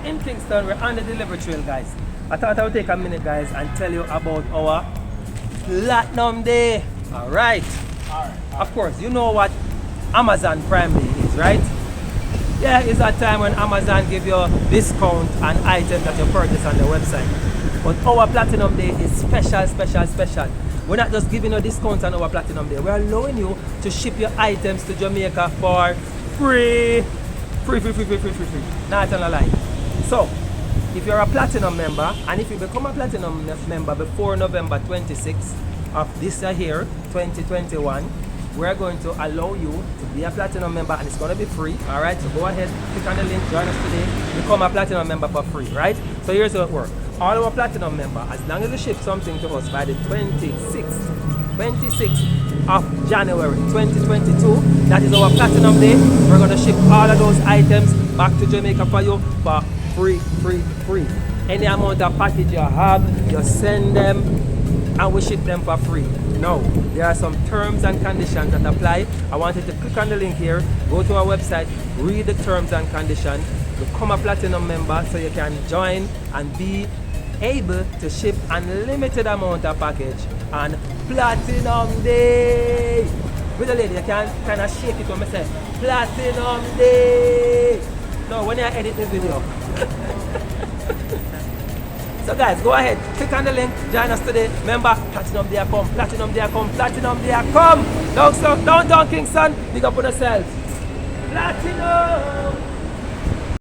in Kingston. We're on the delivery trail, guys. I thought I would take a minute, guys, and tell you about our Platinum Day. Alright. Of course, you know what Amazon Prime Day is, right? Yeah, it's that time when Amazon give you discount on items that you purchase on the website. But our Platinum Day is special, special, special. We're not just giving you discounts on our Platinum Day. We're allowing you to ship your items to Jamaica for free. Free. Not gonna lie. So, if you're a Platinum member, and if you become a Platinum member before November 26th of this year, 2021, we're going to allow you to be a Platinum member, and it's going to be free. Alright, so go ahead, click on the link, join us today, become a Platinum member for free, right? So here's how it works. All our Platinum member, as long as you ship something to us by the 26th of January 2022, that is our Platinum Day, we're going to ship all of those items back to Jamaica for you for free. Any amount of package you have, you send them and we ship them for free. Now, there are some terms and conditions that apply. I want you to click on the link here, go to our website, read the terms and conditions, become a Platinum member so you can join and be able to ship unlimited amount of package on Platinum Day. With the lady, you can kind of shake it when I say Platinum Day. No, when I edit the video. So guys, go ahead, click on the link, join us today. Remember, Platinum Day come, Platinum Day come, Platinum Day come. Downtown Kingston, big up on yourself. Platinum!